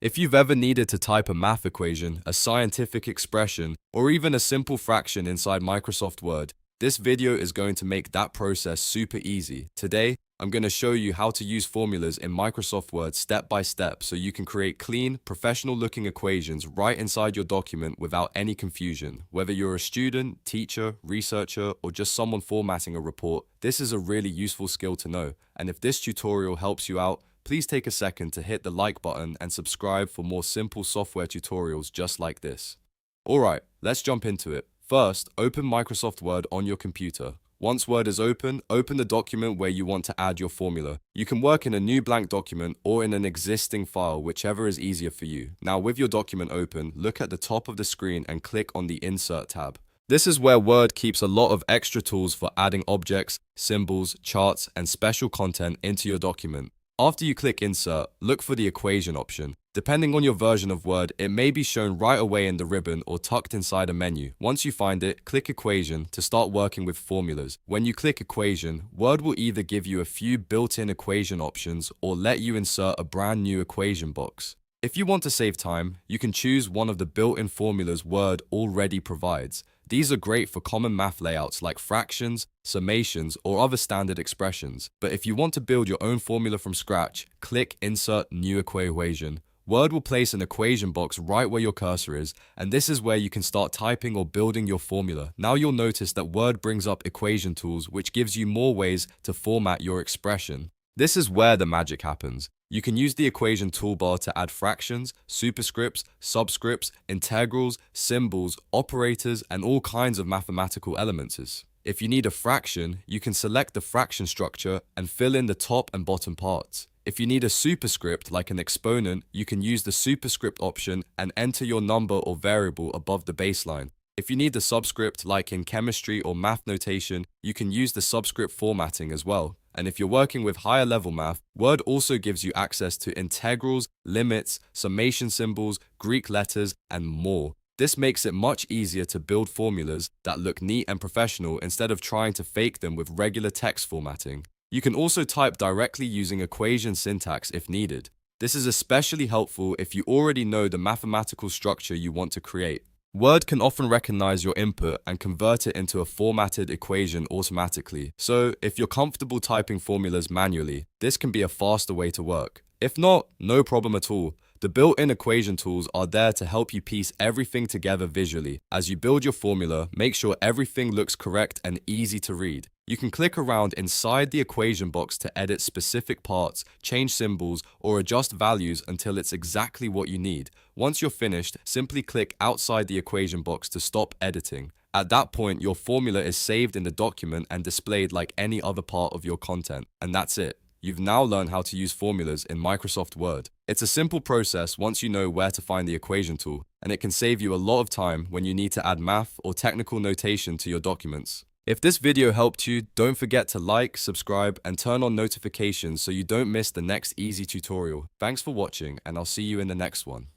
If you've ever needed to type a math equation, a scientific expression, or even a simple fraction inside Microsoft Word, this video is going to make that process super easy. Today, I'm going to show you how to use formulas in Microsoft Word step by step so you can create clean, professional-looking equations right inside your document without any confusion. Whether you're a student, teacher, researcher, or just someone formatting a report, this is a really useful skill to know. And if this tutorial helps you out, please take a second to hit the like button and subscribe for more simple software tutorials just like this. Alright, let's jump into it. First, open Microsoft Word on your computer. Once Word is open the document where you want to add your formula. You can work in a new blank document or in an existing file, whichever is easier for you. Now with your document open, look at the top of the screen and click on the Insert tab. This is where Word keeps a lot of extra tools for adding objects, symbols, charts, and special content into your document. After you click Insert, look for the equation option. Depending on your version of Word, it may be shown right away in the ribbon or tucked inside a menu. Once you find it, click Equation to start working with formulas. When you click Equation, Word will either give you a few built-in equation options or let you insert a brand new equation box. If you want to save time, you can choose one of the built-in formulas Word already provides. These are great for common math layouts like fractions, summations, or other standard expressions. But if you want to build your own formula from scratch, click Insert New Equation. Word will place an equation box right where your cursor is, and this is where you can start typing or building your formula. Now you'll notice that Word brings up equation tools, which gives you more ways to format your expression. This is where the magic happens. You can use the equation toolbar to add fractions, superscripts, subscripts, integrals, symbols, operators, and all kinds of mathematical elements. If you need a fraction, you can select the fraction structure and fill in the top and bottom parts. If you need a superscript like an exponent, you can use the superscript option and enter your number or variable above the baseline. If you need the subscript like in chemistry or math notation, you can use the subscript formatting as well. And if you're working with higher level math, Word also gives you access to integrals, limits, summation symbols, Greek letters, and more. This makes it much easier to build formulas that look neat and professional instead of trying to fake them with regular text formatting. You can also type directly using equation syntax if needed. This is especially helpful if you already know the mathematical structure you want to create. Word can often recognize your input and convert it into a formatted equation automatically. So, if you're comfortable typing formulas manually, this can be a faster way to work. If not, no problem at all. The built-in equation tools are there to help you piece everything together visually. As you build your formula, make sure everything looks correct and easy to read. You can click around inside the equation box to edit specific parts, change symbols, or adjust values until it's exactly what you need. Once you're finished, simply click outside the equation box to stop editing. At that point, your formula is saved in the document and displayed like any other part of your content. And that's it. You've now learned how to use formulas in Microsoft Word. It's a simple process once you know where to find the equation tool, and it can save you a lot of time when you need to add math or technical notation to your documents. If this video helped you, don't forget to like, subscribe, and turn on notifications so you don't miss the next easy tutorial. Thanks for watching, and I'll see you in the next one.